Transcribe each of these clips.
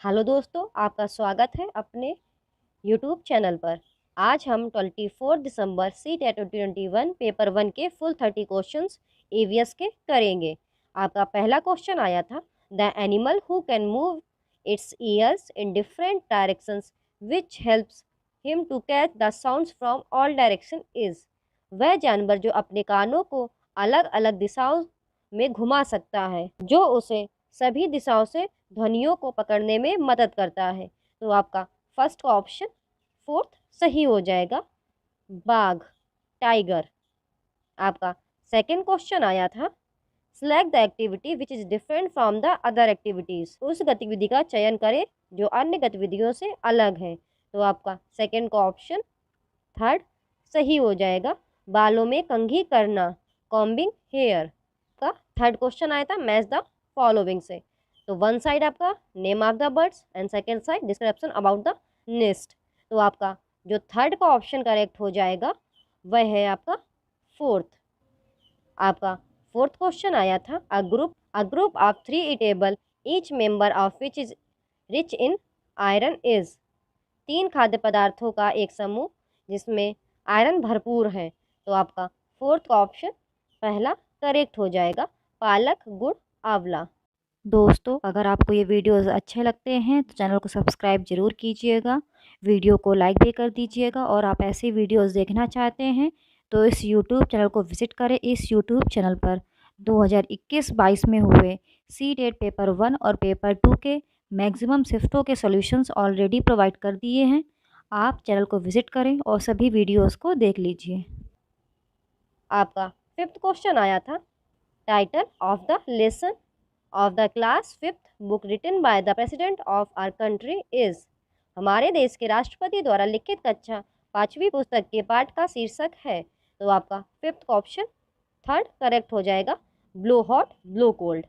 Hello दोस्तों, आपका स्वागत है अपने यूट्यूब चैनल पर। आज हम 24 दिसंबर सी टेट 2021 पेपर 1 के फुल 30 क्वेश्चंस ईवीएस के करेंगे। आपका पहला क्वेश्चन आया था, the animal who can move its ears in different directions which helps him to catch the sounds from all direction is. वह जानवर जो अपने कानों को अलग अलग दिशाओं में घुमा सकता है, जो उसे सभी दिशाओं से ध्वनियों को पकड़ने में मदद करता है। तो आपका फर्स्ट का ऑप्शन फोर्थ सही हो जाएगा, बाघ, टाइगर। आपका सेकंड क्वेश्चन आया था, select the activity which is different from the other activities. उस गतिविधि का चयन करें जो अन्य गतिविधियों से अलग है। तो आपका सेकंड का ऑप्शन थर्ड सही हो जाएगा, बालों में कंघी करना, कॉम्बिंग हेयर। का थर्ड क्वेश्चन आया था, मैच द फॉलोइंग से। तो वन साइड आपका name of the birds and second side description about the nest. तो आपका जो थर्ड का ऑप्शन करेक्ट हो जाएगा वह है आपका फोर्थ। आपका फोर्थ क्वेश्चन आया था, अ group of 3 eatable each member of which is rich in iron is. 3 खाद्य पदार्थों का एक समूह जिसमें आयरन भरपूर है। तो आपका फोर्थ का ऑप्शन पहला करेक्ट हो जाएगा, पालक, गुड़, आंवला। दोस्तों, अगर आपको ये वीडियोस अच्छे लगते हैं तो चैनल को सब्सक्राइब जरूर कीजिएगा, वीडियो को लाइक भी कर दीजिएगा। और आप ऐसी वीडियोस देखना चाहते हैं तो इस यूट्यूब चैनल को विजिट करें। इस यूट्यूब चैनल पर 2021-22 में हुए सी टेट पेपर 1 और पेपर 2 के मैक्सिमम शिफ्टों के सॉल्यूशंस ऑलरेडी प्रोवाइड कर दिए हैं। आप चैनल को विजिट करें और सभी वीडियोस को देख लीजिए। आपका फिफ्थ क्वेश्चन आया था, title of the lesson of the class fifth book written by the president of our country is. हमारे देश के राष्ट्रपति द्वारा लिखित कक्षा 5वीं पुस्तक के पाठ का शीर्षक है। तो आपका फिफ्थ ऑप्शन थर्ड करेक्ट हो जाएगा, ब्लो हॉट ब्लो कोल्ड।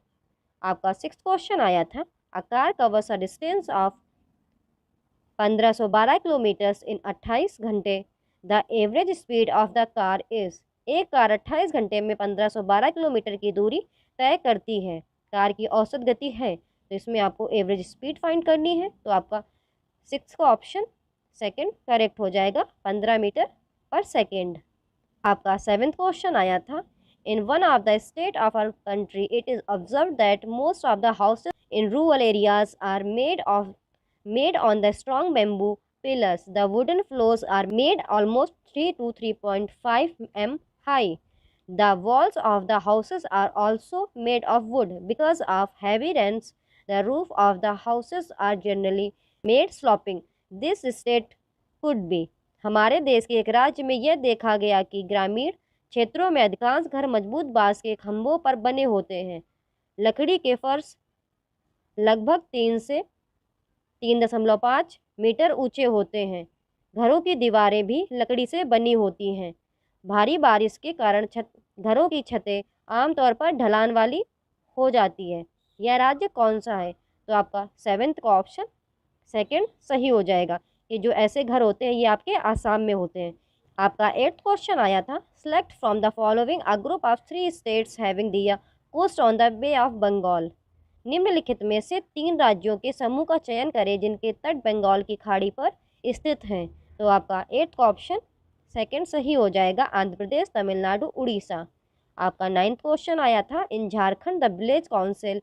आपका सिक्स्थ क्वेश्चन आया था, a car covers a distance of 1512 kilometres इन 28 घंटे, the average speed of the car is. एक कार 28 घंटे में 1512 किलोमीटर की दूरी तय करती है, कार की औसत गति है। तो इसमें आपको एवरेज स्पीड फाइंड करनी है। तो आपका सिक्स का ऑप्शन सेकंड करेक्ट हो जाएगा, 15 मीटर पर सेकेंड। आपका सेवेंथ क्वेश्चन आया था, in one of the state of our country it is observe that most of the houses in rural areas are made on the strong bamboo pillars. The wooden floors are made almost 3 to 3.5 m high. The walls of the houses are also made of wood. Because of heavy rains, the roof of the houses are generally made sloping. This state could be। हमारे देश के एक राज्य में यह देखा गया कि ग्रामीण क्षेत्रों में अधिकांश घर मजबूत बांस के खंभों पर बने होते हैं। लकड़ी के फर्श लगभग 3 से 3.5 मीटर ऊंचे होते हैं। घरों की दीवारें भी लकड़ी से बनी होती हैं। भारी बारिश के कारण घरों की छतें आमतौर पर ढलान वाली हो जाती है। यह राज्य कौन सा है? तो आपका सेवेंथ का ऑप्शन सेकंड सही हो जाएगा। ये जो ऐसे घर होते हैं ये आपके आसाम में होते हैं। आपका एट्थ क्वेश्चन आया था, select from the following a group of 3 states having the coast on the bay of Bengal. निम्नलिखित में से 3 राज्यों के समूह का चयन करें जिनके तट बंगाल की खाड़ी पर स्थित हैं। तो आपका एट्थ का ऑप्शन सेकंड सही हो जाएगा, आंध्र प्रदेश, तमिलनाडु, उड़ीसा। आपका नाइन्थ क्वेश्चन आया था, in Jharkhand the village council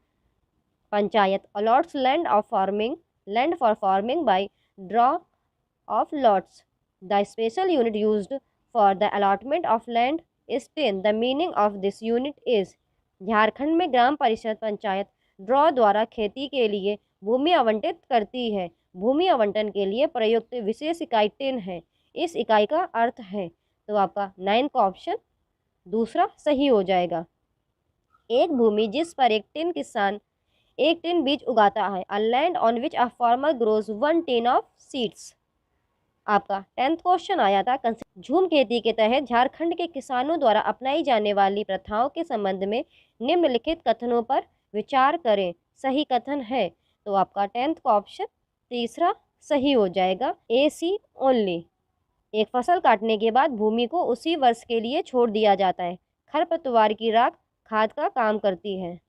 panchayat allots land for farming by draw of lots. The special unit used for the allotment of land is 10। The meaning of this unit is. Jharkhand में ग्राम परिषद panchayat draw द्वारा खेती के लिए भूमि आवंटित करती है। भूमि आवंटन के लिए प्रयुक्त विशेष इकाई 10 है। इस इकाई का अर्थ है। तो आपका 9 का ऑप्शन दूसरा सही हो जाएगा। एक भूमि जिस पर एक टिन किसान एक टिन बीज उगाता है, a land on which a farmer grows 1 tin of seeds. आपका 10th क्वेश्चन आया था, झूम खेती के तहत झारखंड के किसानों द्वारा अपनाई जाने वाली प्रथाओं के संबंध में निम्नलिखित कथनों पर विचार करें, सही कथन है। तो आपका 10th का ऑप्शन तीसरा सही हो जाएगा, ए सी ओनली। एक फसल काटने के बाद भूमि को उसी वर्ष के लिए छोड़ दिया जाता है। खरपतवार की राख खाद का काम करती है।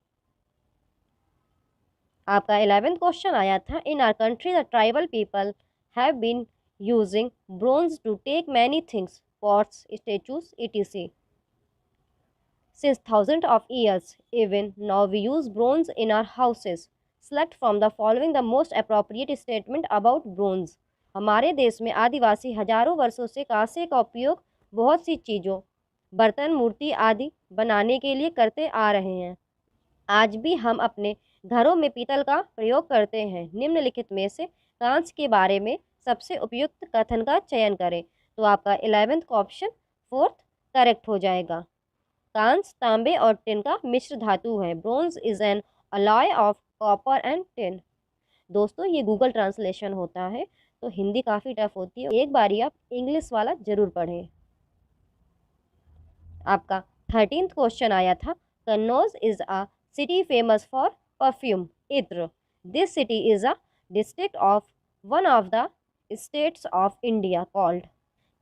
आपका 11th क्वेश्चन आया था, in our country the tribal people have been using bronze to take many things, pots, statues, etc. Since thousands of years, even now we use bronze in our houses. Select from the following the most appropriate statement about bronze. हमारे देश में आदिवासी हजारों वर्षों से कांसे का उपयोग बहुत सी चीज़ों, बर्तन, मूर्ति आदि बनाने के लिए करते आ रहे हैं। आज भी हम अपने घरों में पीतल का प्रयोग करते हैं। निम्नलिखित में से कांच के बारे में सबसे उपयुक्त कथन का चयन करें। तो आपका 11th का ऑप्शन 4th करेक्ट हो जाएगा। कांच तांबे और टिन का मिश्र धातु है। Bronze is an alloy of copper and tin. दोस्तों ये गूगल ट्रांसलेशन होता है, तो हिंदी काफ़ी टफ होती है, एक बारी आप इंग्लिश वाला जरूर पढ़ें। आपका 13th क्वेश्चन आया था, Kannauj is a city famous for perfume, इत्र। This city is a district of one of the states of India called.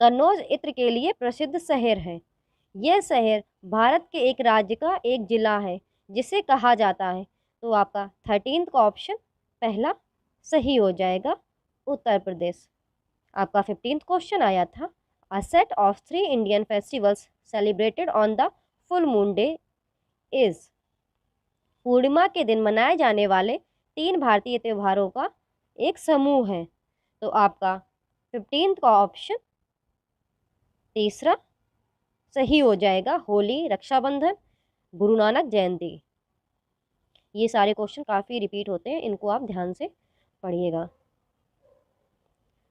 Kannauj इत्र के लिए प्रसिद्ध शहर है। यह शहर भारत के एक राज्य का एक जिला है जिसे कहा जाता है। तो आपका 13th का ऑप्शन पहला सही हो जाएगा, उत्तर प्रदेश। आपका 15th क्वेश्चन आया था, a set of 3 Indian festivals celebrated on the full moon day is. पूर्णिमा के दिन मनाए जाने वाले 3 भारतीय त्योहारों का एक समूह है। तो आपका 15th का ऑप्शन तीसरा सही हो जाएगा, होली, रक्षाबंधन, गुरु नानक जयंती। ये सारे क्वेश्चन काफ़ी रिपीट होते हैं, इनको आप ध्यान से पढ़िएगा।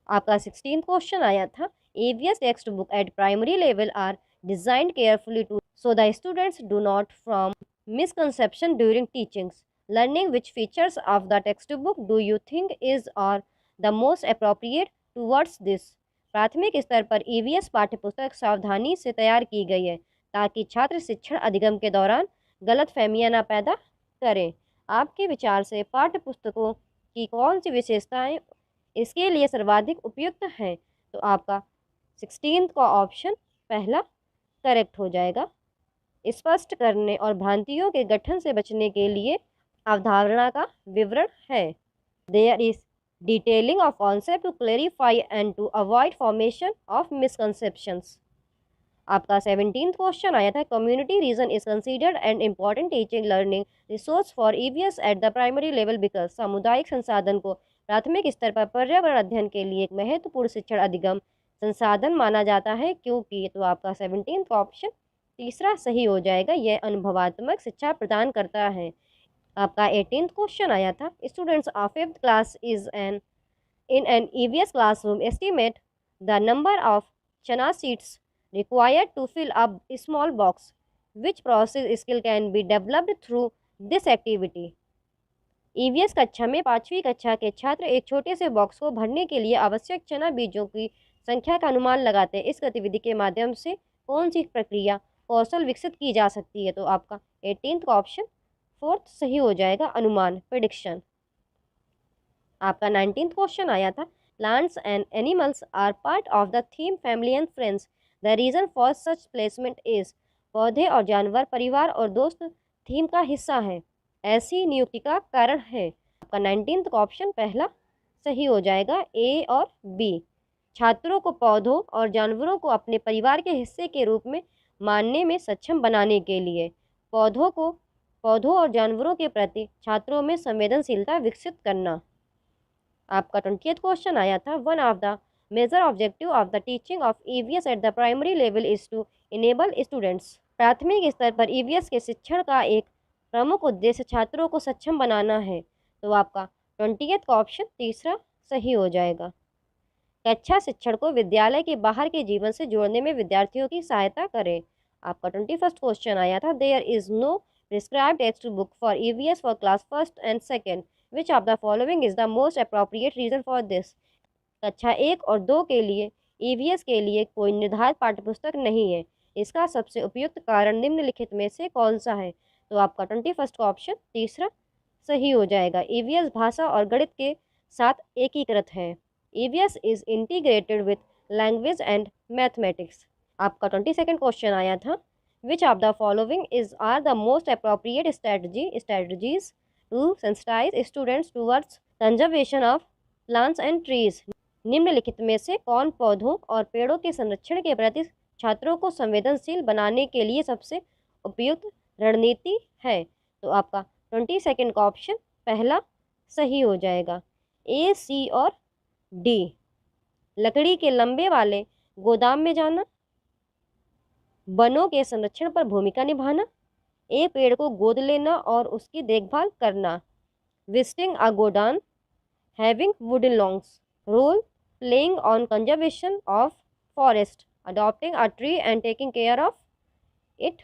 आपका 16th क्वेश्चन आया था, EVS text book at primary level are designed carefully to so the students do not from misconception during teachings. Learning which features of the textbook do you think is or the most appropriate towards this? प्राथमिक स्तर पर EVS पाठ्यपुस्तक सावधानी से तैयार की गई है ताकि छात्र शिक्षण अधिगम के दौरान गलत फहमियाँ न पैदा करें। आपके विचार से पाठ्यपुस्तकों की कौन सी विशेषताएं इसके लिए सर्वाधिक उपयुक्त हैं? तो आपका 16th का ऑप्शन पहला करेक्ट हो जाएगा। स्पष्ट करने और भ्रांतियों के गठन से बचने के लिए अवधारणा का विवरण है। There is detailing of concept to clarify and to avoid formation of misconceptions. आपका 17th क्वेश्चन आया था, community region is considered an important teaching learning resource for EVS at the primary level because. सामुदायिक संसाधन को प्राथमिक स्तर पर पर्यावरण अध्ययन के लिए एक महत्वपूर्ण शिक्षण अधिगम संसाधन माना जाता है क्योंकि। तो आपका 17th का ऑप्शन तीसरा सही हो जाएगा, यह अनुभवात्मक शिक्षा प्रदान करता है। आपका 18th क्वेश्चन आया था, students of 5th class is an in an EVS classroom estimate the number of चना seeds required to fill up a small box. Which process skill can be developed through this activity? EVS कक्षा में 5वीं कक्षा के छात्र एक छोटे से बॉक्स को भरने के लिए आवश्यक चना बीजों की संख्या का अनुमान लगाते हैं। इस गतिविधि के माध्यम से कौन सी प्रक्रिया कौशल विकसित की जा सकती है? तो आपका 18th का ऑप्शन 4th सही हो जाएगा, अनुमान, प्रेडिक्शन। आपका 19th क्वेश्चन आया था, plants and animals are part of the theme family and friends, the reason for such placement is. पौधे और जानवर परिवार और दोस्त थीम का हिस्सा है, ऐसी नियुक्ति का कारण है। आपका 19th का ऑप्शन पहला सही हो जाएगा, ए और बी। छात्रों को पौधों और जानवरों को अपने परिवार के हिस्से के रूप में मानने में सक्षम बनाने के लिए पौधों और जानवरों के प्रति छात्रों में संवेदनशीलता विकसित करना। आपका 20th क्वेश्चन आया था, one of the major objective of the teaching of EVS at the primary level is to enable students. प्राथमिक स्तर पर EVS के शिक्षण का एक प्रमुख उद्देश्य छात्रों को सक्षम बनाना है। तो आपका 20th का ऑप्शन तीसरा सही हो जाएगा। कक्षा शिक्षण को विद्यालय के बाहर के जीवन से जोड़ने में विद्यार्थियों की सहायता करें। आपका 21st क्वेश्चन आया था, there is no prescribed text book for EVS for class 1st and 2nd, which of the following is the most appropriate reason for this. कक्षा 1 और 2 के लिए EVS के लिए कोई निर्धारित पाठ्यपुस्तक नहीं है, इसका सबसे उपयुक्त कारण निम्नलिखित में से कौन सा है? तो आपका 21st का ऑप्शन तीसरा सही हो जाएगा। EVS भाषा और गणित के साथ एकीकृत है। EVS is integrated with language and mathematics. आपका 22nd क्वेश्चन आया था, which of the following is are the most appropriate strategies to sensitize students towards conservation of plants and trees. निम्नलिखित में से कौन पौधों और पेड़ों के संरक्षण के प्रति छात्रों को संवेदनशील बनाने के लिए सबसे उपयुक्त रणनीति है? तो आपका 22 का ऑप्शन पहला सही हो जाएगा, ए, सी और डी। लकड़ी के लंबे वाले गोदाम में जाना, वनों के संरक्षण पर भूमिका निभाना, एक पेड़ को गोद लेना और उसकी देखभाल करना, visiting a godown, having wooden logs, role playing on conservation of forest, adopting a tree and taking care of it.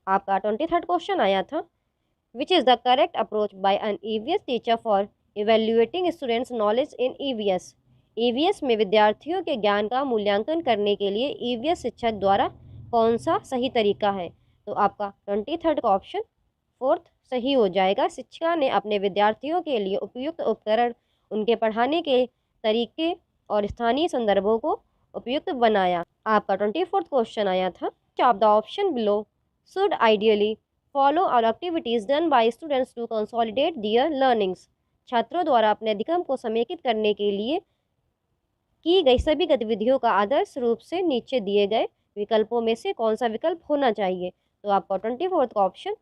आपका 23 क्वेश्चन आया था, which is the correct approach by an EVS teacher for evaluating students knowledge in EVS. EVS में विद्यार्थियों के ज्ञान का मूल्यांकन करने के लिए ईवीएस शिक्षक द्वारा कौन सा सही तरीका है? तो आपका 23 का ऑप्शन फोर्थ सही हो जाएगा। शिक्षिका ने अपने विद्यार्थियों के लिए उपयुक्त उपकरण, उनके पढ़ाने के तरीके और स्थानीय संदर्भों को उपयुक्त बनाया। आपका 24 क्वेश्चन आया था, of the option below should ideally follow or activities done by students to consolidate their learnings. छात्रों द्वारा अपने अधिगम को समेकित करने के लिए की गई सभी गतिविधियों का आदर्श रूप से नीचे दिए गए विकल्पों में से कौन सा विकल्प होना चाहिए? तो आपका 24 का ऑप्शन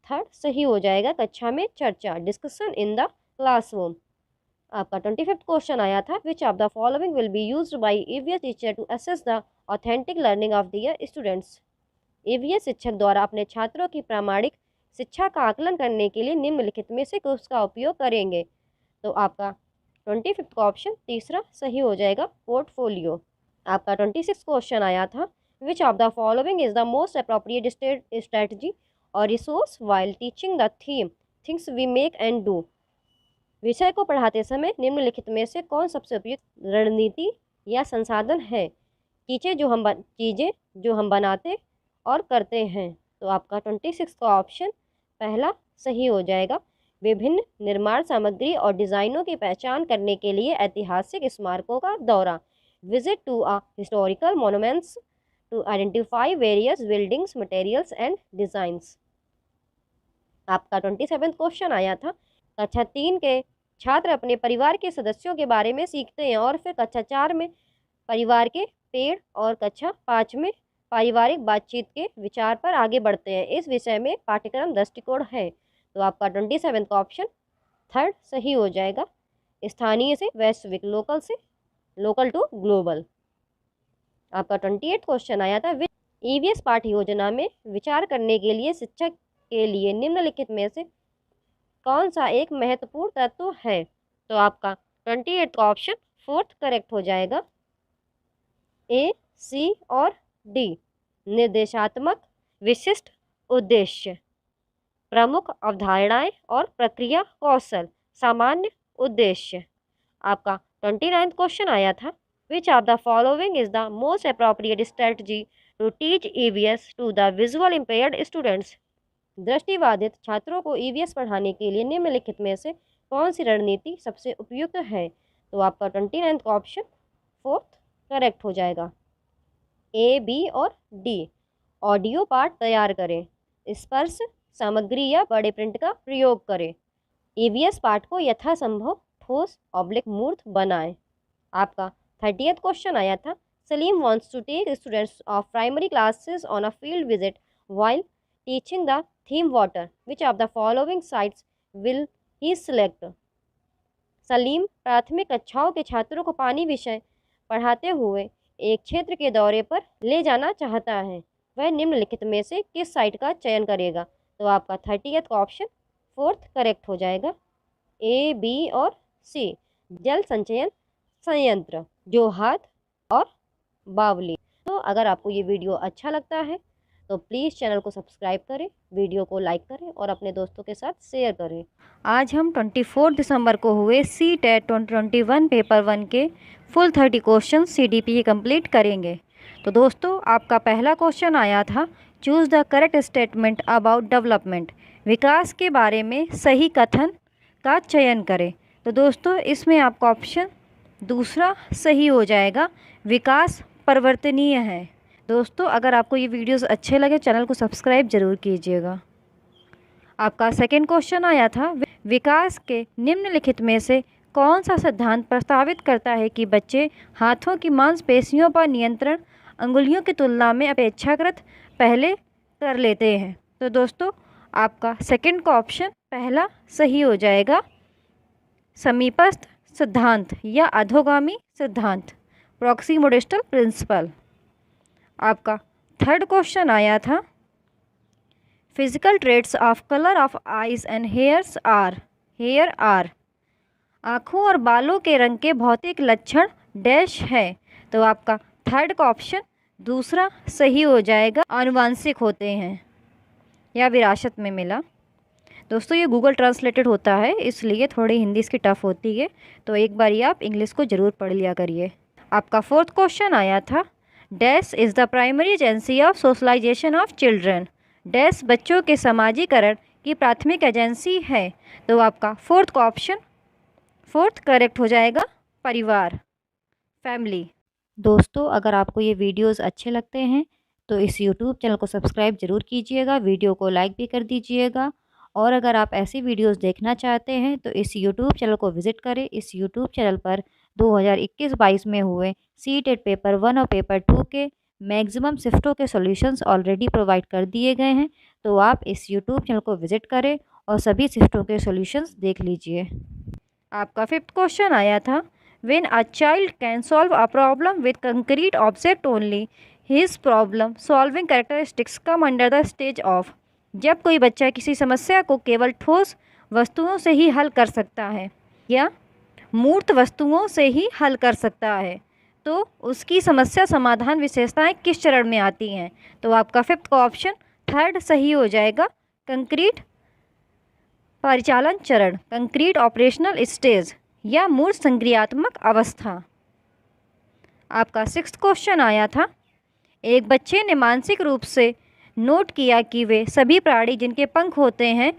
थर्ड सही हो जाएगा, कक्षा में चर्चा, डिस्कशन इन द क्लासरूम। आपका 25 क्वेश्चन आया था, which of the following will be used by EVS teacher to assess the authentic learning of their students. EVS शिक्षक द्वारा अपने छात्रों की प्रामाणिक शिक्षा का आकलन करने के लिए निम्नलिखित में से किसका उपयोग करेंगे? तो आपका 25 का ऑप्शन तीसरा सही हो जाएगा, पोर्टफोलियो। आपका 26 क्वेश्चन आया था, which of the following is the most appropriate strategy or resource while teaching the theme things we make and do. विषय को पढ़ाते समय निम्नलिखित में से कौन सबसे उपयुक्त रणनीति या संसाधन है? चीज़ें जो हम बनाते और करते हैं। तो आपका 26 का ऑप्शन पहला सही हो जाएगा। विभिन्न निर्माण सामग्री और डिज़ाइनों की पहचान करने के लिए ऐतिहासिक स्मारकों का दौरा, visit to a historical monuments to identify various buildings materials and designs. आपका 27 क्वेश्चन आया था, कक्षा 3 के छात्र अपने परिवार के सदस्यों के बारे में सीखते हैं और फिर कक्षा 4 में परिवार के पेड़ और कक्षा 5 में पारिवारिक बातचीत के विचार पर आगे बढ़ते हैं। इस विषय में पाठ्यक्रम दृष्टिकोण है। तो आपका 27 का ऑप्शन थर्ड सही हो जाएगा, स्थानीय से वैश्विक, लोकल टू ग्लोबल। आपका 28 क्वेश्चन आया था, ईवीएस पाठ्य योजना में विचार करने के लिए शिक्षक के लिए निम्नलिखित में से कौन सा एक महत्वपूर्ण तत्व है? तो आपका 28 का ऑप्शन फोर्थ करेक्ट हो जाएगा, ए, सी और डी। निर्देशात्मक विशिष्ट उद्देश्य, प्रमुख अवधारणाएं और प्रक्रिया कौशल, सामान्य उद्देश्य। आपका 29 क्वेश्चन आया था, which of the following is the most appropriate strategy to teach EVS to the visual impaired students. दृष्टिबाधित छात्रों को ईवीएस पढ़ाने के लिए निम्नलिखित में से कौन सी रणनीति सबसे उपयुक्त है? तो आपका 29 का ऑप्शन फोर्थ करेक्ट हो जाएगा, ए, बी और डी। ऑडियो पाठ तैयार करें, स्पर्श सामग्री या बड़े प्रिंट का प्रयोग करें, ईवीएस पाठ को यथासंभव ठोस मूर्त बनाएं। आपका 30th क्वेश्चन आया था, Salim wants to take students of primary classes on a field visit while teaching the theme water, which of the following sites will he select. Salim प्राथमिक कक्षाओं के छात्रों को पानी विषय पढ़ाते हुए एक क्षेत्र के दौरे पर ले जाना चाहता है, वह निम्नलिखित में से किस साइट का चयन करेगा? तो आपका 30th का ऑप्शन फोर्थ करेक्ट हो जाएगा, ए, बी और सी। जल संचयन संयंत्र, जोहात और बावली। तो अगर आपको ये वीडियो अच्छा लगता है तो प्लीज़ चैनल को सब्सक्राइब करें, वीडियो को लाइक करें और अपने दोस्तों के साथ शेयर करें। आज हम 24 दिसंबर को हुए CTET 2021 पेपर 1 के फुल 30 क्वेश्चन CDPE कंप्लीट करेंगे। तो दोस्तों, आपका पहला क्वेश्चन आया था, choose the correct statement about development. विकास के बारे में सही कथन का चयन करें। तो दोस्तों, इसमें आपका ऑप्शन दूसरा सही हो जाएगा, विकास परिवर्तनीय है। दोस्तों, अगर आपको ये वीडियोस अच्छे लगे चैनल को सब्सक्राइब जरूर कीजिएगा। आपका सेकंड क्वेश्चन आया था, विकास के निम्नलिखित में से कौन सा सिद्धांत प्रस्तावित करता है कि बच्चे हाथों की मांसपेशियों पर नियंत्रण अंगुलियों की तुलना में अपेक्षाकृत पहले कर लेते हैं? तो दोस्तों आपका सेकंड का ऑप्शन पहला सही हो जाएगा। समीपस्थ सिद्धांत या अधोगामी सिद्धांत, प्रॉक्सिमोडिस्टल प्रिंसिपल। आपका थर्ड क्वेश्चन आया था, physical traits of colour of eyes and hair are आँखों और बालों के रंग के भौतिक लक्षण डैश है? तो आपका थर्ड का ऑप्शन दूसरा सही हो जाएगा, आनुवांशिक होते हैं या विरासत में मिला। दोस्तों ये गूगल ट्रांसलेटेड होता है, इसलिए थोड़ी हिंदी इसकी टफ होती है, तो एक बार ये आप इंग्लिश को ज़रूर पढ़ लिया करिए। आपका फोर्थ क्वेश्चन आया था, dash is the primary agency of socialization of children? Dash बच्चों के समाजीकरण की प्राथमिक एजेंसी है? तो आपका फोर्थ करेक्ट हो जाएगा, परिवार, फैमिली। दोस्तों अगर आपको ये वीडियोस अच्छे लगते हैं तो इस यूट्यूब चैनल को सब्सक्राइब ज़रूर कीजिएगा, वीडियो को लाइक भी कर दीजिएगा। और अगर आप ऐसी वीडियोस देखना चाहते हैं तो इस यूट्यूब चैनल को विज़िट करें। इस यूट्यूब चैनल पर 2021-22 में हुए सीटेट पेपर 1 और पेपर 2 के मैक्सिमम शिफ्टों के सॉल्यूशंस ऑलरेडी प्रोवाइड कर दिए गए हैं, तो आप इस यूट्यूब चैनल को विज़िट करें और सभी शिफ्टों के सॉल्यूशंस देख लीजिए। आपका फिफ्थ क्वेश्चन आया था, when a child can solve a problem with concrete object only his problem solving characteristics come under the stage of? जब कोई बच्चा किसी समस्या को केवल ठोस वस्तुओं से ही हल कर सकता है या मूर्त वस्तुओं से ही हल कर सकता है, तो उसकी समस्या समाधान विशेषताएं किस चरण में आती हैं? तो आपका फिफ्थ का ऑप्शन थर्ड सही हो जाएगा, कंक्रीट परिचालन चरण, कंक्रीट ऑपरेशनल स्टेज या मूर्त संक्रियात्मक अवस्था। आपका सिक्स्थ क्वेश्चन आया था, एक बच्चे ने मानसिक रूप से नोट किया कि वे सभी प्राणी जिनके पंख होते हैं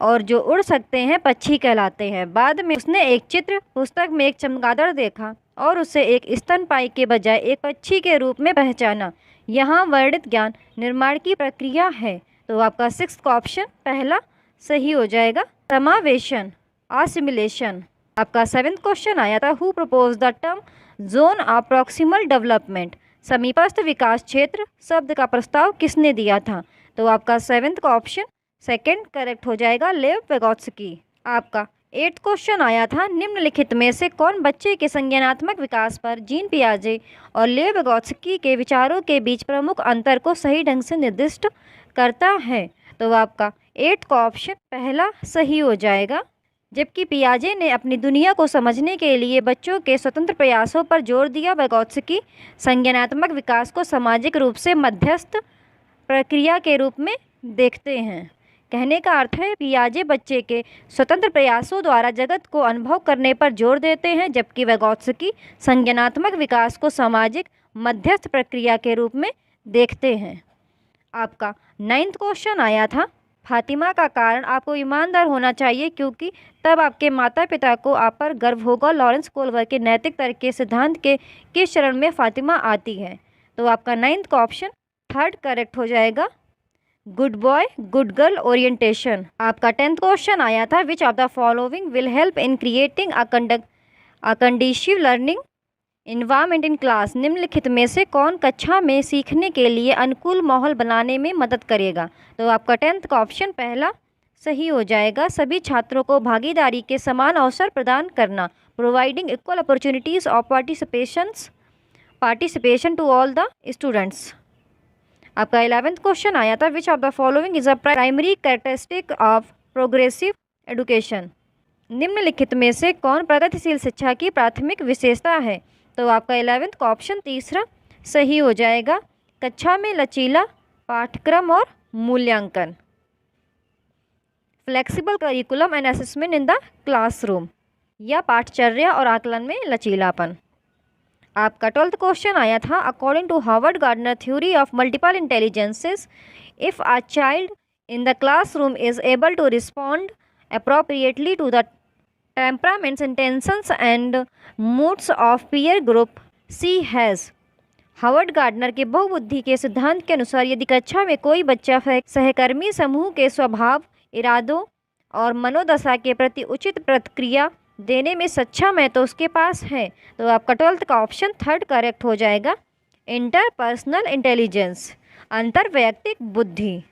और जो उड़ सकते हैं पक्षी कहलाते हैं। बाद में उसने एक चित्र पुस्तक में एक चमगादड़ देखा और उसे एक स्तनपायी के बजाय एक पक्षी के रूप में पहचाना। यहाँ वर्णित ज्ञान निर्माण की प्रक्रिया है। तो आपका सिक्स्थ का ऑप्शन पहला सही हो जाएगा, समावेशन, असिमिलेशन। आपका सेवेंथ क्वेश्चन आया था, who propose the term zone of proximal development? समीपस्थ विकास क्षेत्र शब्द का प्रस्ताव किसने दिया था? तो आपका सेवेंथ का ऑप्शन सेकंड करेक्ट हो जाएगा, लेव वेगोत्स्की। आपका एट्थ क्वेश्चन आया था, निम्नलिखित में से कौन बच्चे के संज्ञानात्मक विकास पर जीन पियाजे और लेव वेगोत्स्की के विचारों के बीच प्रमुख अंतर को सही ढंग से निर्दिष्ट करता है? तो आपका एट्थ का ऑप्शन पहला सही हो जाएगा। जबकि पियाजे ने अपनी दुनिया को समझने के लिए बच्चों के स्वतंत्र प्रयासों पर जोर दिया, वेगोत्स्की संज्ञानात्मक विकास को सामाजिक रूप से मध्यस्थ प्रक्रिया के रूप में देखते हैं। कहने का अर्थ है पियाजे बच्चे के स्वतंत्र प्रयासों द्वारा जगत को अनुभव करने पर जोर देते हैं, जबकि वेगोत्स्की संज्ञानात्मक विकास को सामाजिक मध्यस्थ प्रक्रिया के रूप में देखते हैं। आपका नाइन्थ क्वेश्चन आया था, फातिमा का कारण आपको ईमानदार होना चाहिए क्योंकि तब आपके माता पिता को आप पर गर्व होगा। लॉरेंस कोल्वर के नैतिक तर्क के सिद्धांत के किस चरण में फातिमा आती है? तो आपका नाइन्थ का ऑप्शन थर्ड करेक्ट हो जाएगा, good boy good girl orientation. आपका 10th क्वेश्चन आया था, which of the following will help in creating a conducive learning environment in class? निम्नलिखित में से कौन कक्षा में सीखने के लिए अनुकूल माहौल बनाने में मदद करेगा? तो आपका 10th का ऑप्शन पहला सही हो जाएगा, सभी छात्रों को भागीदारी के समान अवसर प्रदान करना, providing equal opportunities of participation to all the students. आपका 11th क्वेश्चन आया था, which of the following is a primary characteristic of progressive education? निम्नलिखित में से कौन प्रगतिशील शिक्षा की प्राथमिक विशेषता है? तो आपका 11th का ऑप्शन तीसरा सही हो जाएगा, कक्षा में लचीला पाठ्यक्रम और मूल्यांकन, flexible curriculum and assessment in the classroom, या पाठचर्या और आकलन में लचीलापन। आपका 12th क्वेश्चन आया था, according to Harvard Gardner theory of multiple intelligences, if a child in the classroom is able to respond appropriately to the temperaments, intentions and moods of peer group she has। Harvard gardener के बहुबुद्धि के सिद्धांत के अनुसार यदि कक्षा में कोई बच्चा सहकर्मी समूह के स्वभाव, इरादों, और मनोदशा के प्रति उचित प्रतिक्रिया देने में सक्षम है तो उसके पास है। तो आपका 12th का ऑप्शन 3rd करेक्ट हो जाएगा। इंटरपर्सनल इंटेलिजेंस, अंतर्वैयक्तिक बुद्धि।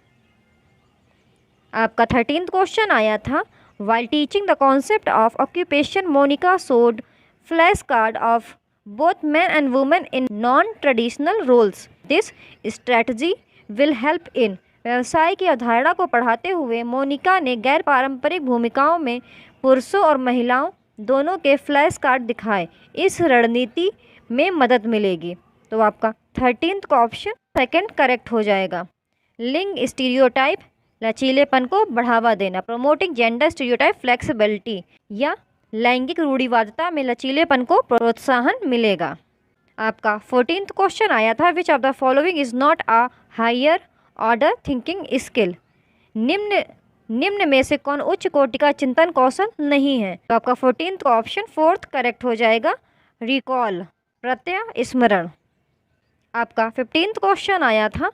आपका 13th क्वेश्चन आया था, while teaching the concept of occupation Monika showed flash card of both man and women in non traditional roles. This strategy will help in. व्यवसाय की अवधारणा को पढ़ाते हुए मोनिका ने गैर पारंपरिक भूमिकाओं में पुरुषों और महिलाओं दोनों के फ्लैश कार्ड दिखाए। इस रणनीति में मदद मिलेगी। तो आपका 13th का ऑप्शन 2nd करेक्ट हो जाएगा। लिंग स्टीरियोटाइप, लचीलेपन को बढ़ावा देना, प्रमोटिंग जेंडर स्टीरियोटाइप फ्लेक्सिबिलिटी, या लैंगिक रूढ़िवादिता में लचीलेपन को प्रोत्साहन मिलेगा। आपका 14th क्वेश्चन आया था, which of the following is not a higher order thinking skill. निम्न में से कौन उच्च कोटि का चिंतन कौशल नहीं है। तो आपका 14th का ऑप्शन 4th करेक्ट हो जाएगा। रिकॉल, प्रत्यय स्मरण। आपका 15th क्वेश्चन आया था,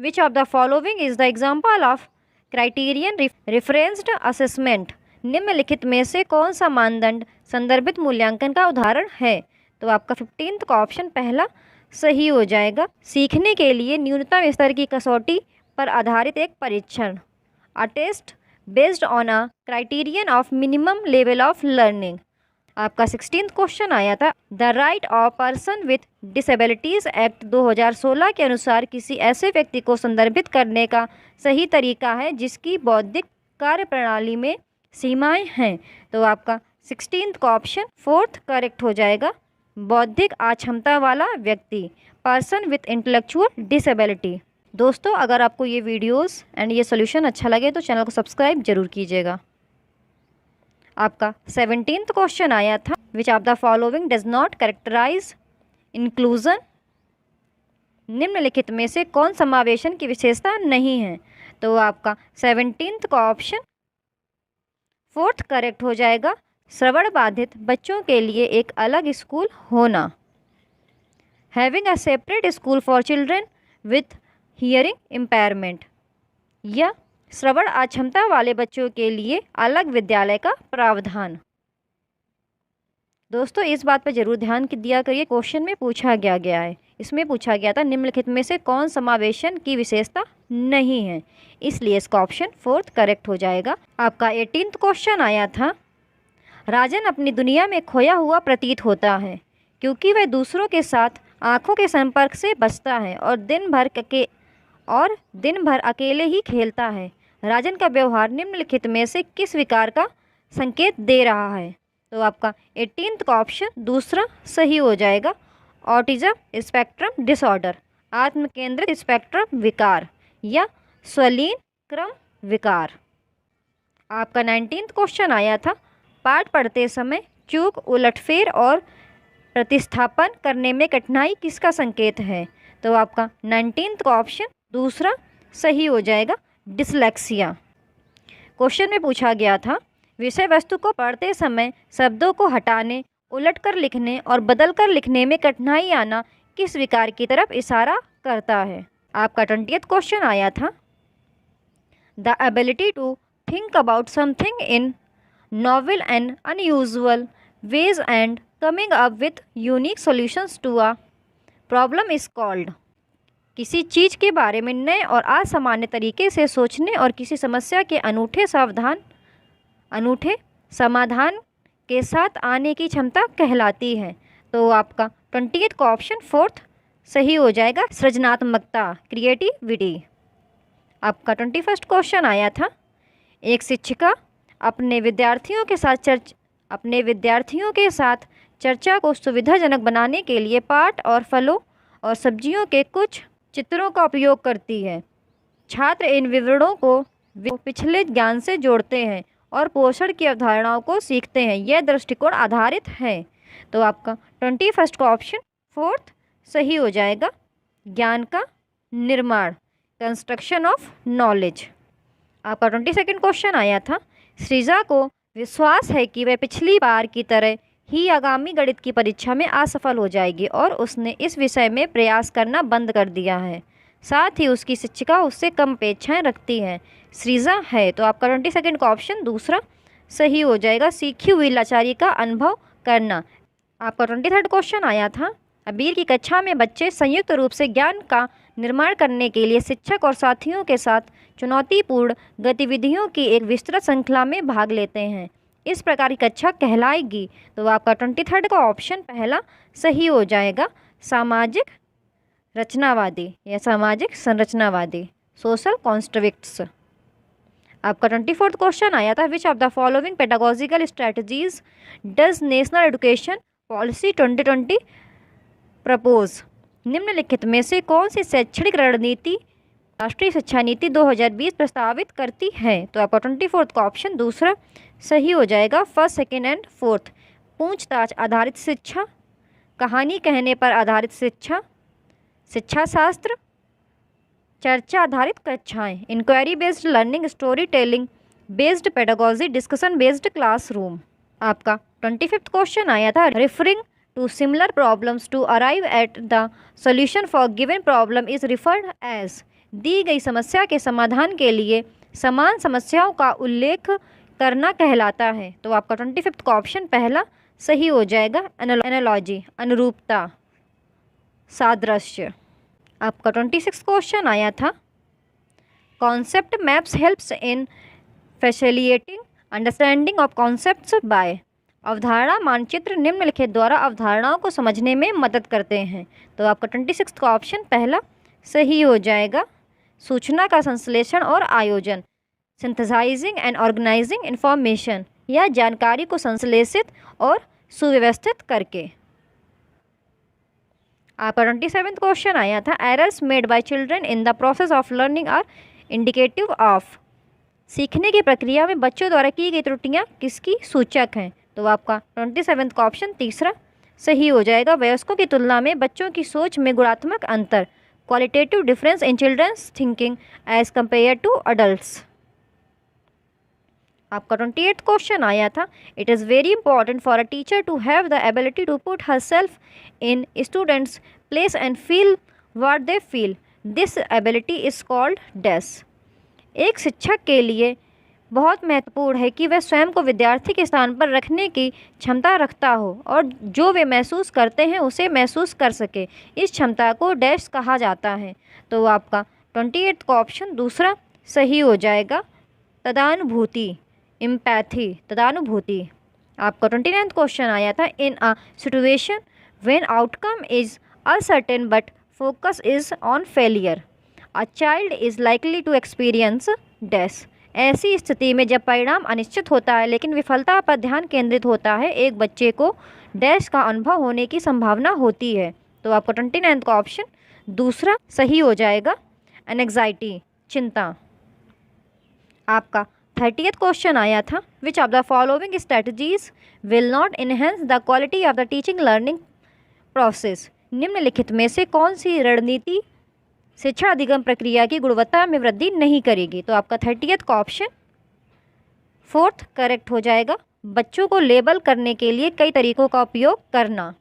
which of the following is the example of criterion referenced assessment. निम्नलिखित में से कौन सा मानदंड संदर्भित मूल्यांकन का उदाहरण है। तो आपका 15th का ऑप्शन पहला सही हो जाएगा। सीखने के लिए न्यूनतम स्तर की कसौटी पर आधारित एक परीक्षण, a test based on a criterion of minimum level of learning. आपका 16th क्वेश्चन आया था, the right of person with disabilities act 2016 के अनुसार किसी ऐसे व्यक्ति को संदर्भित करने का सही तरीका है जिसकी बौद्धिक कार्यप्रणाली में सीमाएं हैं। तो आपका 16th का ऑप्शन 4th करेक्ट हो जाएगा। बौद्धिक अक्षमता वाला व्यक्ति, पर्सन विथ इंटेलेक्चुअल डिसेबिलिटी। दोस्तों, अगर आपको ये वीडियोस एंड ये सोल्यूशन अच्छा लगे तो चैनल को सब्सक्राइब जरूर कीजिएगा। आपका 17th क्वेश्चन आया था, which of the following does not characterize inclusion. निम्नलिखित में से कौन समावेशन की विशेषता नहीं है। तो आपका 17th का ऑप्शन 4th करेक्ट हो जाएगा। श्रवण बाधित बच्चों के लिए एक अलग स्कूल होना, having a separate school for children with hearing impairment, या श्रवण अक्षमता वाले बच्चों के लिए अलग विद्यालय का प्रावधान। दोस्तों, इस बात पर जरूर ध्यान दिया करिए, क्वेश्चन में पूछा गया है। इसमें पूछा गया था निम्नलिखित में से कौन समावेशन की विशेषता नहीं है, इसलिए इसका ऑप्शन 4th करेक्ट हो जाएगा। आपका 18th क्वेश्चन आया था, राजन अपनी दुनिया में खोया हुआ प्रतीत होता है क्योंकि वह दूसरों के साथ आंखों के संपर्क से बचता है और दिन भर अकेले ही खेलता है। राजन का व्यवहार निम्नलिखित में से किस विकार का संकेत दे रहा है। तो आपका 18th का ऑप्शन दूसरा सही हो जाएगा। ऑटिज्म स्पेक्ट्रम डिसऑर्डर, आत्मकेंद्रित स्पेक्ट्रम विकार, या स्वलीन क्रम विकार। आपका 19th क्वेश्चन आया था, पाठ पढ़ते समय चूक, उलटफेर और प्रतिस्थापन करने में कठिनाई किसका संकेत है। तो आपका 19th का ऑप्शन दूसरा सही हो जाएगा, डिसलेक्सिया। क्वेश्चन में पूछा गया था, विषय वस्तु को पढ़ते समय शब्दों को हटाने, उलटकर लिखने और बदलकर लिखने में कठिनाई आना किस विकार की तरफ इशारा करता है। आपका 20th क्वेश्चन आया था, the ability to think about something in novel and unusual ways and coming up with unique solutions to a problem is called. किसी चीज़ के बारे में नए और असामान्य तरीके से सोचने और किसी समस्या के अनूठे समाधान के साथ आने की क्षमता कहलाती है। तो आपका 20th का ऑप्शन 4th सही हो जाएगा, सृजनात्मकता, क्रिएटिविटी। आपका 21st क्वेश्चन आया था, एक शिक्षिका अपने विद्यार्थियों के साथ चर्चा को सुविधाजनक बनाने के लिए पाठ और फलों और सब्जियों के कुछ चित्रों का उपयोग करती है। छात्र इन विवरणों को पिछले ज्ञान से जोड़ते हैं और पोषण की अवधारणाओं को सीखते हैं। यह दृष्टिकोण आधारित है। तो आपका 21st का ऑप्शन 4th सही हो जाएगा, ज्ञान का निर्माण, कंस्ट्रक्शन ऑफ नॉलेज। आपका 22nd क्वेश्चन आया था, सृजा को विश्वास है कि वह पिछली बार की तरह ही आगामी गणित की परीक्षा में असफल हो जाएगी और उसने इस विषय में प्रयास करना बंद कर दिया है। साथ ही उसकी शिक्षिका उससे कम अपेक्षाएं रखती है। सृजा है, तो आपका 22nd का ऑप्शन दूसरा सही हो जाएगा। सीखी हुई लाचारी का अनुभव करना। आपका 23rd क्वेश्चन आया था, अबीर की कक्षा में बच्चे संयुक्त रूप से ज्ञान का निर्माण करने के लिए शिक्षक और साथियों के साथ चुनौतीपूर्ण गतिविधियों की एक विस्तृत श्रृंखला में भाग लेते हैं। इस प्रकार की कक्षा कहलाएगी। तो आपका 23rd का ऑप्शन पहला सही हो जाएगा। सामाजिक रचनावादी या सामाजिक संरचनावादी, सोशल कॉन्स्ट्रक्ट्स। आपका 24th क्वेश्चन आया था, which of the following pedagogical strategies does national education policy 2020 propose. निम्नलिखित में से कौन सी शैक्षणिक रणनीति राष्ट्रीय शिक्षा नीति 2020 प्रस्तावित करती है? तो आपका 24th का ऑप्शन दूसरा सही हो जाएगा। First, second and fourth. पूछताछ आधारित शिक्षा, कहानी कहने पर आधारित शिक्षा, शिक्षा शास्त्र, चर्चा आधारित कक्षाएं, inquiry based learning, story telling based pedagogy, discussion based classroom. आपका 25th क्वेश्चन आया था, referring to similar problems to arrive at the solution for given problem is referred as. दी गई समस्या के समाधान के लिए समान समस्याओं का उल्लेख करना कहलाता है। तो आपका 25th का ऑप्शन पहला सही हो जाएगा। एनालॉजी, अनुरूपता, सादृश्य। आपका 26th क्वेश्चन आया था, concept maps helps in facilitating understanding of concepts by. अवधारणा मानचित्र निम्नलिखित द्वारा अवधारणाओं को समझने में मदद करते हैं। तो आपका 26th का ऑप्शन पहला सही हो जाएगा। सूचना का संश्लेषण और आयोजन, सिंथेसाइजिंग एंड ऑर्गेनाइजिंग इंफॉर्मेशन, या जानकारी को संश्लेषित और सुव्यवस्थित करके। आपका 27th क्वेश्चन आया था, errors made by children in the process of learning are indicative of. सीखने की प्रक्रिया में बच्चों द्वारा की गई त्रुटियां किसकी सूचक हैं? तो आपका 27th का ऑप्शन तीसरा सही हो जाएगा। वयस्कों की तुलना में बच्चों की सोच में गुणात्मक अंतर, qualitative difference in children's thinking as compare to adults. आपका 28th क्वेश्चन आया था, it is very important for a teacher to have the ability to put her self in students place and feel what they feel. This ability is called dash. एक शिक्षक के लिए बहुत महत्वपूर्ण है कि वह स्वयं को विद्यार्थी के स्थान पर रखने की क्षमता रखता हो और जो वे महसूस करते हैं उसे महसूस कर सके। इस क्षमता को डैश कहा जाता है। तो आपका 28th का ऑप्शन दूसरा सही हो जाएगा। तदानुभूति, एम्पैथी, तदानुभूति। आपका 29th क्वेश्चन आया था, in a situation when outcome is uncertain but focus is on failure, a child is likely to experience dash. ऐसी स्थिति में जब परिणाम अनिश्चित होता है लेकिन विफलता पर ध्यान केंद्रित होता है, एक बच्चे को डैश का अनुभव होने की संभावना होती है। तो आपका 29th का ऑप्शन दूसरा सही हो जाएगा। एंग्जाइटी, चिंता। आपका 30th क्वेश्चन आया था, which of the following strategies will not enhance the quality of the teaching learning process. निम्नलिखित में से कौन सी रणनीति शिक्षा अधिगम प्रक्रिया की गुणवत्ता में वृद्धि नहीं करेगी? तो आपका 30th का ऑप्शन फोर्थ करेक्ट हो जाएगा। बच्चों को लेबल करने के लिए कई तरीकों का उपयोग करना,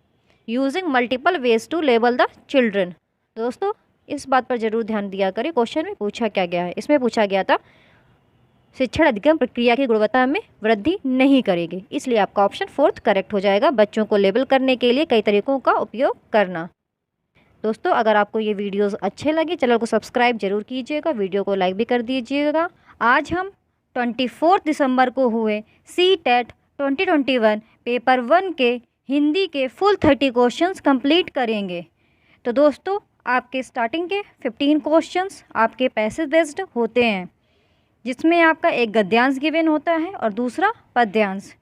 using multiple ways to label the children. दोस्तों इस बात पर जरूर ध्यान दिया करें, क्वेश्चन में पूछा क्या गया है। इसमें पूछा गया था शिक्षण अधिगम प्रक्रिया की गुणवत्ता में वृद्धि नहीं करेगी, इसलिए आपका ऑप्शन फोर्थ करेक्ट हो जाएगा। बच्चों को लेबल करने के लिए कई तरीकों का उपयोग करना। दोस्तों अगर आपको ये वीडियोस अच्छे लगे चैनल को सब्सक्राइब जरूर कीजिएगा, वीडियो को लाइक भी कर दीजिएगा। आज हम 24 दिसंबर को हुए CTET 2021 पेपर 1 के हिंदी के फुल 30 क्वेश्चंस कंप्लीट करेंगे। तो दोस्तों आपके स्टार्टिंग के 15 क्वेश्चंस आपके पैसेज बेस्ड होते हैं, जिसमें आपका एक गद्यांश गिवन होता है और दूसरा पद्यांश।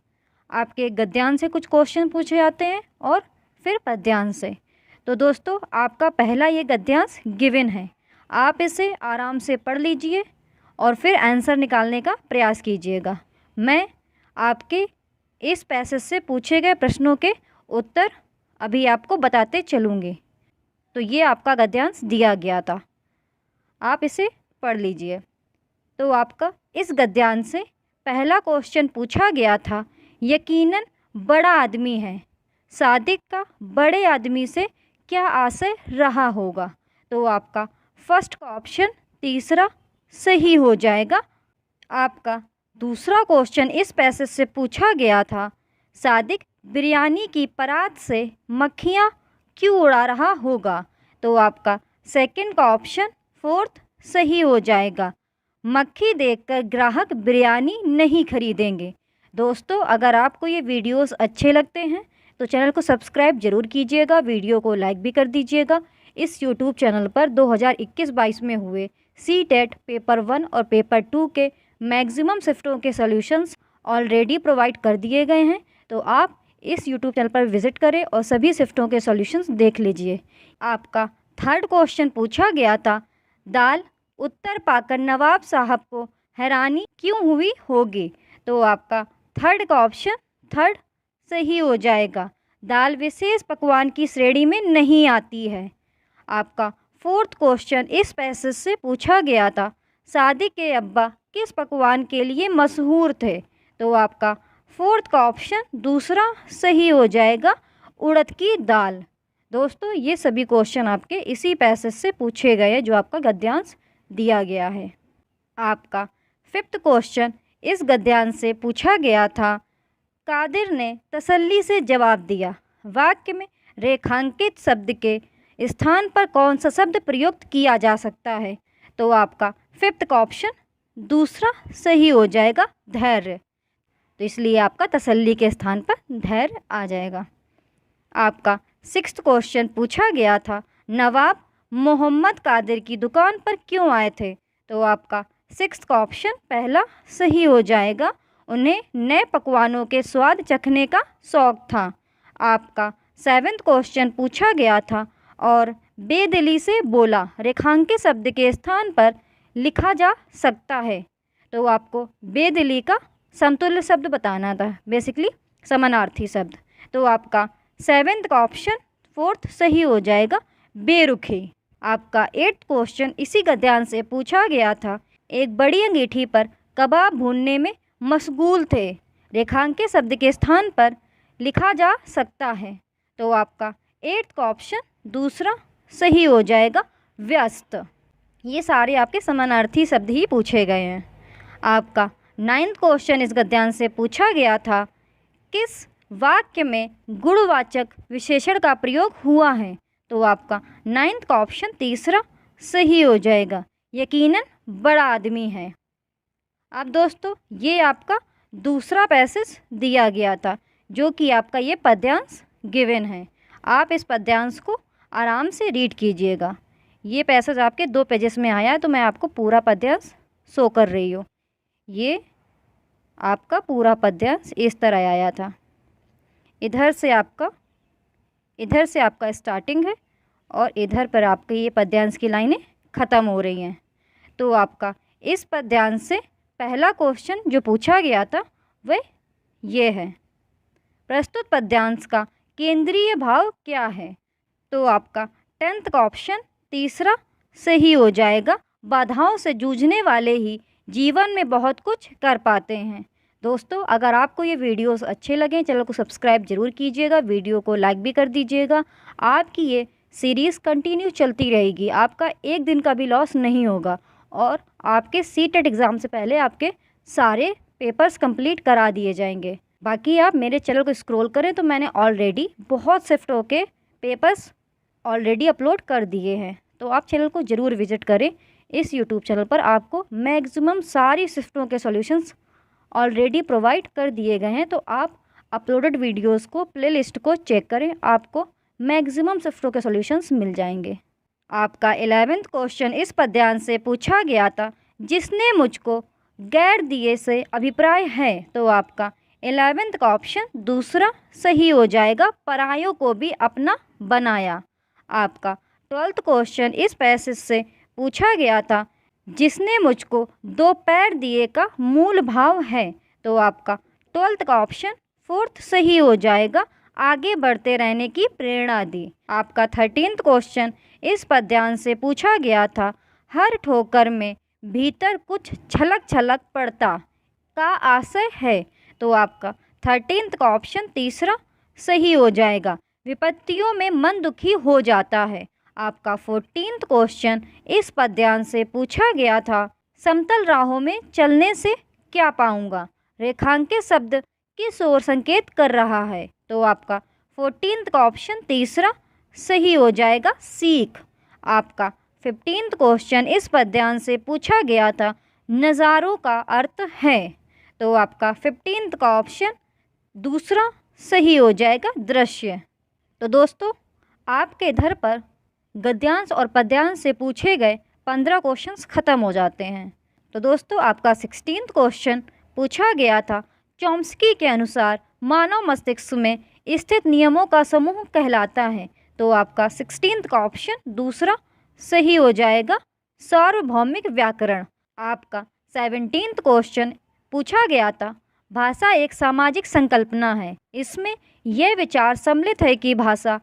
आपके गद्यांश से कुछ क्वेश्चन पूछे जाते हैं और फिर पद्यांश से। तो दोस्तों आपका पहला ये गद्यांश गिवन है, आप इसे आराम से पढ़ लीजिए और फिर आंसर निकालने का प्रयास कीजिएगा। मैं आपके इस पैसेज से पूछे गए प्रश्नों के उत्तर अभी आपको बताते चलूँगी। तो ये आपका गद्यांश दिया गया था, आप इसे पढ़ लीजिए। तो आपका इस गद्यांश से पहला क्वेश्चन पूछा गया था, यकीनन बड़ा आदमी है, सादिक का बड़े आदमी से क्या आशय रहा होगा। तो आपका फर्स्ट का ऑप्शन तीसरा सही हो जाएगा। आपका दूसरा क्वेश्चन इस पैसेज से पूछा गया था, सादिक बिरयानी की परात से मक्खियाँ क्यों उड़ा रहा होगा? तो आपका सेकंड का ऑप्शन फोर्थ सही हो जाएगा। मक्खी देखकर ग्राहक बिरयानी नहीं खरीदेंगे। दोस्तों, अगर आपको ये वीडियोस अच्छे लगते हैं तो चैनल को सब्सक्राइब ज़रूर कीजिएगा, वीडियो को लाइक भी कर दीजिएगा। इस यूट्यूब चैनल पर 2021-22 में हुए सीटेट पेपर 1 और पेपर 2 के मैक्सिमम शिफ्टों के सॉल्यूशंस ऑलरेडी प्रोवाइड कर दिए गए हैं, तो आप इस यूट्यूब चैनल पर विज़िट करें और सभी शिफ्टों के सॉल्यूशंस देख लीजिए। आपका थर्ड क्वेश्चन पूछा गया था, दाल उत्तर पाकर नवाब साहब को हैरानी क्यों हुई होगी? तो आपका थर्ड का ऑप्शन थर्ड सही हो जाएगा। दाल विशेष पकवान की श्रेणी में नहीं आती है। आपका फोर्थ क्वेश्चन इस पैसेज से पूछा गया था, सादिक के अब्बा किस पकवान के लिए मशहूर थे? तो आपका फोर्थ का ऑप्शन दूसरा सही हो जाएगा, उड़द की दाल। दोस्तों, ये सभी क्वेश्चन आपके इसी पैसेज से पूछे गए जो आपका गद्यांश दिया गया है। आपका फिफ्थ क्वेश्चन इस गद्यांश से पूछा गया था, कादिर ने तसल्ली से जवाब दिया, वाक्य में रेखांकित शब्द के स्थान पर कौन सा शब्द प्रयुक्त किया जा सकता है? तो आपका फिफ्थ का ऑप्शन दूसरा सही हो जाएगा, धैर्य। तो इसलिए आपका तसल्ली के स्थान पर धैर्य आ जाएगा। आपका सिक्स्थ क्वेश्चन पूछा गया था, नवाब मोहम्मद कादिर की दुकान पर क्यों आए थे? तो आपका सिक्स्थ का ऑप्शन पहला सही हो जाएगा, उन्हें नए पकवानों के स्वाद चखने का शौक़ था। आपका सेवेंथ क्वेश्चन पूछा गया था, और बेदिली से बोला रेखांकित शब्द के स्थान पर लिखा जा सकता है। तो आपको बेदिली का समतुल्य शब्द बताना था, बेसिकली समानार्थी शब्द। तो आपका सेवेंथ का ऑप्शन फोर्थ सही हो जाएगा, बेरुखी। आपका एट्थ क्वेश्चन इसी गद्यांश से पूछा गया था, एक बड़ी अंगीठी पर कबाब भूनने में मशगूल थे, रेखांकित शब्द के स्थान पर लिखा जा सकता है। तो आपका एट्थ का ऑप्शन दूसरा सही हो जाएगा, व्यस्त। ये सारे आपके समानार्थी शब्द ही पूछे गए हैं। आपका नाइन्थ क्वेश्चन इस गद्यांश से पूछा गया था, किस वाक्य में गुणवाचक विशेषण का प्रयोग हुआ है? तो आपका नाइन्थ का ऑप्शन तीसरा सही हो जाएगा, यकीनन बड़ा आदमी है। अब दोस्तों, ये आपका दूसरा पैसेज दिया गया था जो कि आपका ये पद्यांश गिवन है। आप इस पद्यांश को आराम से रीड कीजिएगा। ये पैसेज आपके 2 पेजेस में आया है, तो मैं आपको पूरा पद्यांश शो कर रही हूँ। ये आपका पूरा पद्यांश इस तरह आया था। इधर से आपका स्टार्टिंग है और इधर पर आपके ये पद्यांश की लाइनें ख़त्म हो रही हैं। तो आपका इस पद्यांश से पहला क्वेश्चन जो पूछा गया था वह ये है, प्रस्तुत पद्यांश का केंद्रीय भाव क्या है? तो आपका 10th का ऑप्शन तीसरा सही हो जाएगा, बाधाओं से जूझने वाले ही जीवन में बहुत कुछ कर पाते हैं। दोस्तों, अगर आपको ये वीडियोस अच्छे लगें, चैनल को सब्सक्राइब ज़रूर कीजिएगा, वीडियो को लाइक भी कर दीजिएगा। आपकी ये सीरीज़ कंटिन्यू चलती रहेगी, आपका एक दिन का भी लॉस नहीं होगा और आपके सीटेट एग्ज़ाम से पहले आपके सारे पेपर्स कंप्लीट करा दिए जाएंगे। बाकी आप मेरे चैनल को स्क्रॉल करें तो मैंने ऑलरेडी बहुत शिफ्टों के पेपर्स ऑलरेडी अपलोड कर दिए हैं, तो आप चैनल को ज़रूर विज़िट करें। इस यूट्यूब चैनल पर आपको मैक्सिमम सारी शिफ्टों के सॉल्यूशंस ऑलरेडी प्रोवाइड कर दिए गए हैं, तो आप अपलोडेड वीडियोस को, प्लेलिस्ट को चेक करें, आपको मैक्सिमम शिफ्टों के सॉल्यूशंस मिल जाएंगे। आपका 11th क्वेश्चन इस पद्यांश से पूछा गया था, जिसने मुझको गैर दिए से अभिप्राय है? तो आपका 11th का ऑप्शन दूसरा सही हो जाएगा, परायों को भी अपना बनाया। आपका 12th क्वेश्चन इस पैसेज से पूछा गया था, जिसने मुझको 2 पैर दिए का मूल भाव है? तो आपका 12th का ऑप्शन फोर्थ सही हो जाएगा, आगे बढ़ते रहने की प्रेरणा दी। आपका 13th क्वेश्चन इस पद्यांश से पूछा गया था, हर ठोकर में भीतर कुछ छलक छलक पड़ता का आशय है? तो आपका 13th का ऑप्शन तीसरा सही हो जाएगा, विपत्तियों में मन दुखी हो जाता है, आपका 14th क्वेश्चन इस पद्यांश से पूछा गया था, समतल राहों में चलने से क्या पाऊंगा? रेखांकित शब्द किस ओर संकेत कर रहा है? तो आपका 14th का ऑप्शन तीसरा सही हो जाएगा, सीख। आपका 15th क्वेश्चन इस पद्यांश से पूछा गया था, नज़ारों का अर्थ है। तो आपका 15th का ऑप्शन दूसरा सही हो जाएगा, दृश्य। तो दोस्तों, आपके इधर पर गद्यांश और पद्यांश से पूछे गए 15 क्वेश्चंस ख़त्म हो जाते हैं। तो दोस्तों, आपका 16th क्वेश्चन पूछा गया था, चॉम्स्की के अनुसार मानव मस्तिष्क में स्थित नियमों का समूह कहलाता है। तो आपका 16th का ऑप्शन दूसरा सही हो जाएगा, सार्वभौमिक व्याकरण। आपका 17th क्वेश्चन पूछा गया था, भाषा एक सामाजिक संकल्पना है, इसमें यह विचार सम्मिलित है कि भाषा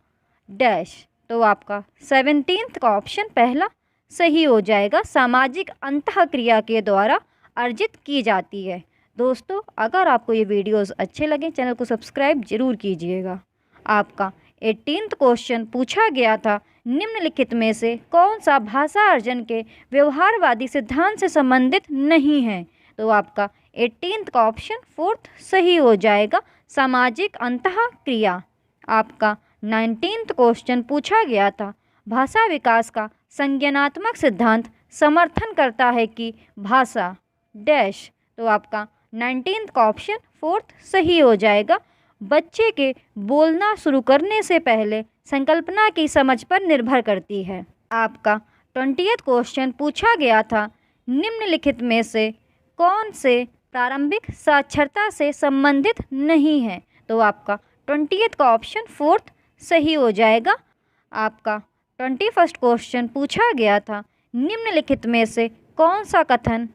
डैश। तो आपका 17th का ऑप्शन पहला सही हो जाएगा, सामाजिक अंतःक्रिया के द्वारा अर्जित की जाती है। दोस्तों, अगर आपको ये वीडियोस अच्छे लगे, चैनल को सब्सक्राइब जरूर कीजिएगा। आपका 18th क्वेश्चन पूछा गया था, निम्नलिखित में से कौन सा भाषा अर्जन के व्यवहारवादी सिद्धांत से संबंधित नहीं है? तो आपका 18th का ऑप्शन फोर्थ सही हो जाएगा, सामाजिक अंतःक्रिया। आपका 19th क्वेश्चन पूछा गया था, भाषा विकास का संज्ञानात्मक सिद्धांत समर्थन करता है कि भाषा डैश। तो आपका 19th का ऑप्शन फोर्थ सही हो जाएगा, बच्चे के बोलना शुरू करने से पहले संकल्पना की समझ पर निर्भर करती है। आपका 20th क्वेश्चन पूछा गया था, निम्नलिखित में से कौन से प्रारंभिक साक्षरता से संबंधित नहीं है? तो आपका 20th का ऑप्शन फोर्थ सही हो जाएगा। आपका 21st क्वेश्चन पूछा गया था, निम्नलिखित में से कौन सा कथन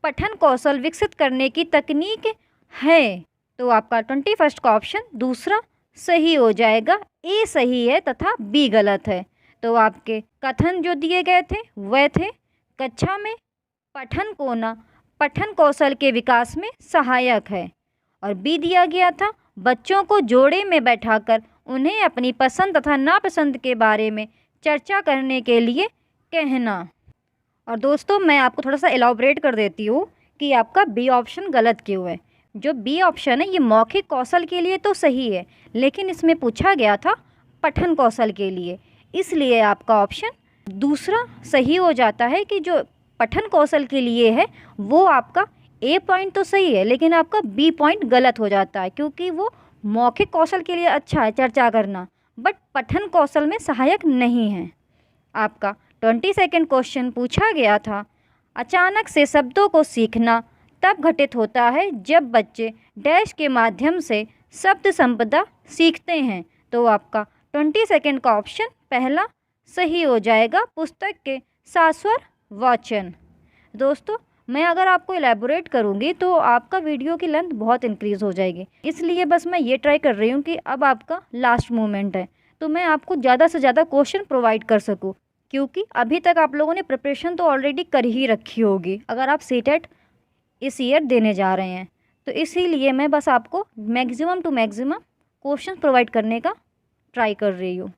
पठन कौशल विकसित करने की तकनीक है? तो आपका 21st का ऑप्शन दूसरा सही हो जाएगा, ए सही है तथा बी गलत है। तो आपके कथन जो दिए गए थे वह थे, कक्षा में पठन कोना पठन कौशल के विकास में सहायक है, और बी दिया गया था, बच्चों को जोड़े में बैठाकर उन्हें अपनी पसंद तथा नापसंद के बारे में चर्चा करने के लिए कहना। और दोस्तों, मैं आपको थोड़ा सा एलाबोरेट कर देती हूँ कि आपका बी ऑप्शन गलत क्यों है। जो बी ऑप्शन है ये मौखिक कौशल के लिए तो सही है, लेकिन इसमें पूछा गया था पठन कौशल के लिए, इसलिए आपका ऑप्शन दूसरा सही हो जाता है कि जो पठन कौशल के लिए है वो आपका ए पॉइंट तो सही है, लेकिन आपका बी पॉइंट गलत हो जाता है, क्योंकि वो मौखिक कौशल के लिए अच्छा है चर्चा करना, बट पठन कौशल में सहायक नहीं है। आपका 22nd क्वेश्चन पूछा गया था, अचानक से शब्दों को सीखना तब घटित होता है जब बच्चे डैश के माध्यम से शब्द संपदा सीखते हैं। तो आपका 22nd का ऑप्शन पहला सही हो जाएगा, पुस्तक के शाश्वत वाचन। दोस्तों, मैं अगर आपको एलैबोरेट करूँगी तो आपका वीडियो की लेंथ बहुत इंक्रीज़ हो जाएगी, इसलिए बस मैं ये ट्राई कर रही हूँ कि अब आपका लास्ट मोमेंट है तो मैं आपको ज़्यादा से ज़्यादा क्वेश्चन प्रोवाइड कर सकूँ, क्योंकि अभी तक आप लोगों ने प्रिपरेशन तो ऑलरेडी कर ही रखी होगी अगर आप सीटेट इस ईयर देने जा रहे हैं। तो इसीलिए मैं बस आपको maximum to maximum question provide करने का ट्राई कर रही हूँ।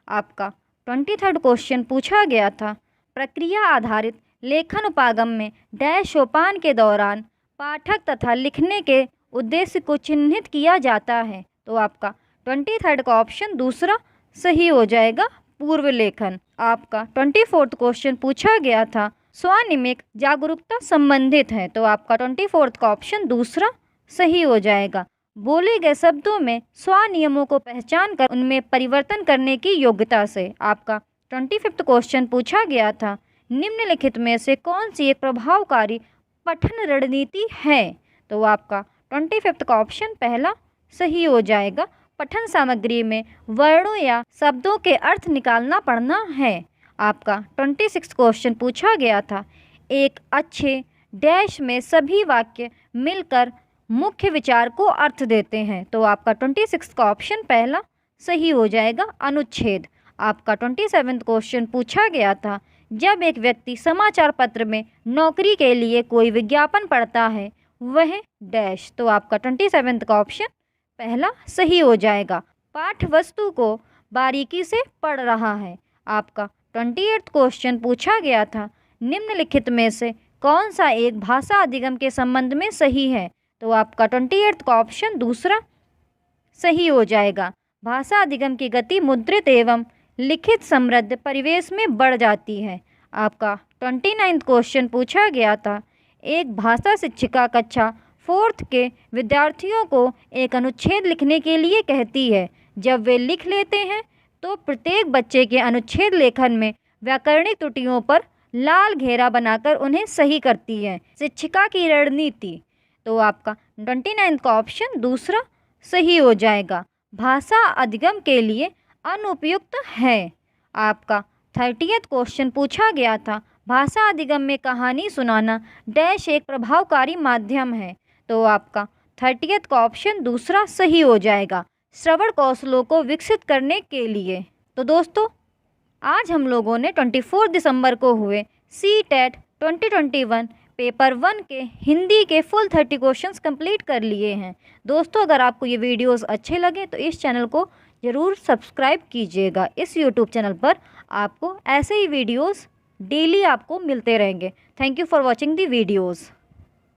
आपका 23rd क्वेश्चन पूछा गया था, प्रक्रिया आधारित लेखन उपागम में डैश सोपान के दौरान पाठक तथा लिखने के उद्देश्य को चिन्हित किया जाता है। तो आपका 23rd का ऑप्शन दूसरा सही हो जाएगा, पूर्व लेखन। आपका 24th क्वेश्चन पूछा गया था, स्वनिमिक जागरूकता संबंधित है। तो आपका 24th का ऑप्शन दूसरा सही हो जाएगा, बोले गए शब्दों में स्वनियमों को पहचान कर उनमें परिवर्तन करने की योग्यता से। आपका 25th क्वेश्चन पूछा गया था, निम्नलिखित में से कौन सी एक प्रभावकारी पठन रणनीति है? तो आपका 25th का ऑप्शन पहला सही हो जाएगा, पठन सामग्री में वर्णों या शब्दों के अर्थ निकालना पड़ना है। आपका 26th क्वेश्चन पूछा गया था, एक अच्छे डैश में सभी वाक्य मिलकर मुख्य विचार को अर्थ देते हैं। तो आपका 26th का ऑप्शन पहला सही हो जाएगा, अनुच्छेद। आपका 27th क्वेश्चन पूछा गया था, जब एक व्यक्ति समाचार पत्र में नौकरी के लिए कोई विज्ञापन पढ़ता है वह डैश। तो आपका 27th का ऑप्शन पहला सही हो जाएगा, पाठ वस्तु को बारीकी से पढ़ रहा है। आपका 28वां क्वेश्चन पूछा गया था, निम्नलिखित में से कौन सा एक भाषा अधिगम के संबंध में सही है? तो आपका 28वां का ऑप्शन दूसरा सही हो जाएगा। भाषा अधिगम की गति मुद्रित एवं लिखित समृद्ध परिवेश में बढ़ जाती है। आपका 29वां क्वेश्चन पूछा गया था, एक भाषा शिक्षिका कक्षा 4th के विद्यार्थियों को एक अनुच्छेद लिखने के लिए कहती है। जब वे लिख लेते हैं तो प्रत्येक बच्चे के अनुच्छेद लेखन में व्याकरणिक त्रुटियों पर लाल घेरा बनाकर उन्हें सही करती है। शिक्षिका की रणनीति। तो आपका 29 का ऑप्शन दूसरा सही हो जाएगा। भाषा अधिगम के लिए अनुपयुक्त है। आपका 30वां क्वेश्चन पूछा गया था, भाषा अधिगम में कहानी सुनाना डैश एक प्रभावकारी माध्यम है। तो आपका 30वां का ऑप्शन दूसरा सही हो जाएगा, श्रवण कौशलों को विकसित करने के लिए। तो दोस्तों, आज हम लोगों ने 24 दिसंबर को हुए CTET 2021 पेपर 1 के हिंदी के फुल 30 क्वेश्चंस कंप्लीट कर लिए हैं। दोस्तों, अगर आपको ये वीडियोस अच्छे लगे तो इस चैनल को ज़रूर सब्सक्राइब कीजिएगा। इस यूट्यूब चैनल पर आपको ऐसे ही वीडियोस डेली आपको मिलते रहेंगे। Thank you for watching the videos.